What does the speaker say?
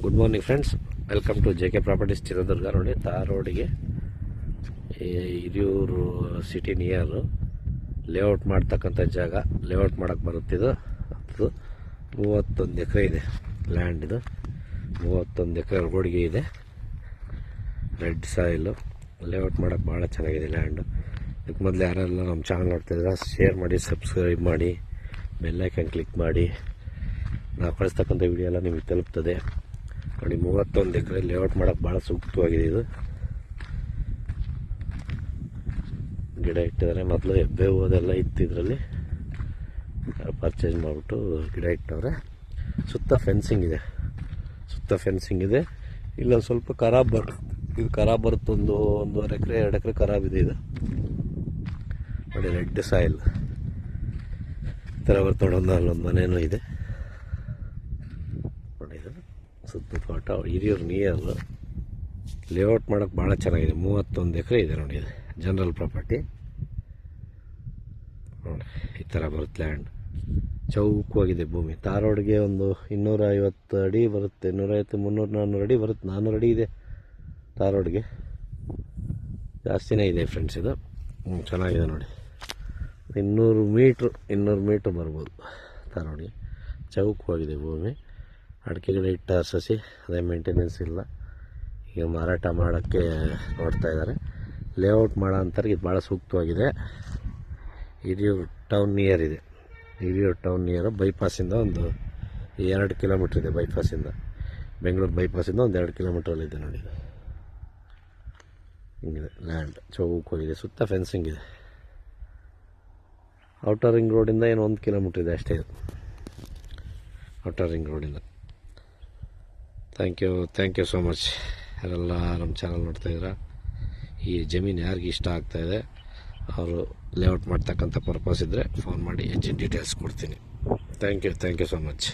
Good morning friends, welcome to JK properties Chitradurga. ನೋಡಿ, tar ರೋಡಿಗೆ Hiriyur city near layout ಮಾಡ್ತಕ್ಕಂಥ ಜಾಗ. ಲೇಔಟ್ ಮಾಡೋಕ್ಕೆ ಬರುತ್ತಿದ್ದು 31 ಎಕರೆ ಇದೆ ಲ್ಯಾಂಡ್. ಇದು 31 ಎಕರೆ ರೋಡ್ಗೆ ಇದೆ. Red soil. ಲೇಔಟ್ ಮಾಡೋಕ್ಕೆ ಭಾಳ ಚೆನ್ನಾಗಿದೆ ಲ್ಯಾಂಡು. ಇದಕ್ಕೆ ಮೊದಲು ಯಾರೆಲ್ಲ ನಮ್ಮ ಚಾನಲ್ ನೋಡ್ತಿದ್ರೆ ಶೇರ್ ಮಾಡಿ, ಸಬ್ಸ್ಕ್ರೈಬ್ ಮಾಡಿ, ಬೆಲ್ಲೈಕನ್ ಕ್ಲಿಕ್ ಮಾಡಿ. ನಾವು ಕಳಿಸ್ತಕ್ಕಂಥ ವಿಡಿಯೋ ಎಲ್ಲ ನಿಮಗೆ ತಲುಪ್ತದೆ. ನೋಡಿ, 31 ಎಕರೆ ಲೇಔಟ್ ಮಾಡೋಕ್ಕೆ ಭಾಳ ಸೂಕ್ತವಾಗಿದೆ. ಇದು ಗಿಡ ಇಟ್ಟಿದ್ದಾರೆ. ಮೊದಲು ಹೆಬ್ಬೇವು ಅದೆಲ್ಲ ಇತ್ತು, ಇದರಲ್ಲಿ ಪರ್ಚೇಸ್ ಮಾಡಿಬಿಟ್ಟು ಗಿಡ ಇಟ್ಟವ್ರೆ. ಸುತ್ತ ಫೆನ್ಸಿಂಗ್ ಇದೆ. ಇಲ್ಲೊಂದು ಸ್ವಲ್ಪ ಖರಾಬ್ ಬರುತ್ತೆ. ಇದು ಖರಾಬ್ ಬರುತ್ತೆ. ಒಂದೂವರೆ ಎಕರೆ 2 ಎಕರೆ ಖರಾಬ್ ಇದೆ. ಇದು ನೋಡಿ, ರೆಡ್ ಸಾಯಿಲ್ ಥರ ಬರ್ತೊಂಡು. ಅಲ್ಲೊಂದು ಮನೇನೂ ಇದೆ ನೋಡಿ. ಇದು ಸುತ್ತ ತೋಟ, ಹಿರಿಯೂರು ನಿಯರ್. ಲೇಔಟ್ ಮಾಡೋಕ್ಕೆ ಭಾಳ ಚೆನ್ನಾಗಿದೆ. 31 ಎಕರೆ ಇದೆ ನೋಡಿ. ಇದು ಜನರಲ್ ಪ್ರಾಪರ್ಟಿ ನೋಡಿ. ಈ ಥರ ಬರುತ್ತೆ ಲ್ಯಾಂಡ್. ಚೌಕವಾಗಿದೆ ಭೂಮಿ. ತಾರ್ ರೋಡ್ಗೆ ಒಂದು 250 ಅಡಿ ಬರುತ್ತೆ. 250, 300, 400 ಅಡಿ ಬರುತ್ತೆ. 400 ಅಡಿ ಇದೆ ತಾರ್ ರೋಡ್ಗೆ. ಜಾಸ್ತಿನೇ ಇದೆ ಫ್ರೆಂಡ್ಸ್. ಇದು ಚೆನ್ನಾಗಿದೆ ನೋಡಿ. 200 ಮೀಟ್ರ್ ಬರ್ಬೋದು ತಾರ್ ರೋಡ್ಗೆ. ಚೌಕವಾಗಿದೆ ಭೂಮಿ. ಅಡಿಕೆ ಗಿಡ ಇಟ್ಟ ಸಸಿ, ಅದೇ ಮೇಂಟೆನೆನ್ಸ್ ಇಲ್ಲ. ಈಗ ಮಾರಾಟ ಮಾಡೋಕ್ಕೆ ನೋಡ್ತಾ ಇದ್ದಾರೆ. ಲೇಔಟ್ ಮಾಡೋ ಅಂತಾರೆ. ಇದು ಭಾಳ ಸೂಕ್ತವಾಗಿದೆ. ಹಿರಿಯೂರು ಟೌನ್ ನಿಯರ್ ಇದೆ. ಹಿರಿಯೂರು ಟೌನ್ ನಿಯರ್ ಬೈಪಾಸಿಂದ ಒಂದು 2 ಕಿಲೋಮೀಟ್ರ್ ಇದೆ. ಬೈಪಾಸಿಂದ, ಬೆಂಗಳೂರು ಬೈಪಾಸಿಂದ ಒಂದು 2 ಕಿಲೋಮೀಟ್ರಲ್ಲಿದೆ ನೋಡಿ. ಹಿಂಗಿದೆ ಲ್ಯಾಂಡ್. ಚೌಕವಾಗಿದೆ. ಸುತ್ತ ಫೆನ್ಸಿಂಗ್ ಇದೆ. ಔಟರ್ ರಿಂಗ್ ರೋಡಿಂದ ಏನು 1 ಕಿಲೋಮೀಟ್ರ್ ಇದೆ ಅಷ್ಟೇ. ಇದು ಔಟರ್ ರಿಂಗ್ ರೋಡಿಂದ. Thank you so much. ಯಾರೆಲ್ಲ ನಮ್ಮ ಚಾನಲ್ ನೋಡ್ತಾಯಿದ್ದೀರಾ. ಈ ಜಮೀನು ಯಾರಿಗೆ ಇಷ್ಟ ಆಗ್ತಾಯಿದೆ ಅವರು ಲೇಔಟ್ ಮಾಡ್ತಕ್ಕಂಥ ಪರ್ಪಸ್ ಇದ್ದರೆ ಫೋನ್ ಮಾಡಿ, ಹೆಚ್ಚಿನ ಡೀಟೇಲ್ಸ್ ಕೊಡ್ತೀನಿ. Thank you so much.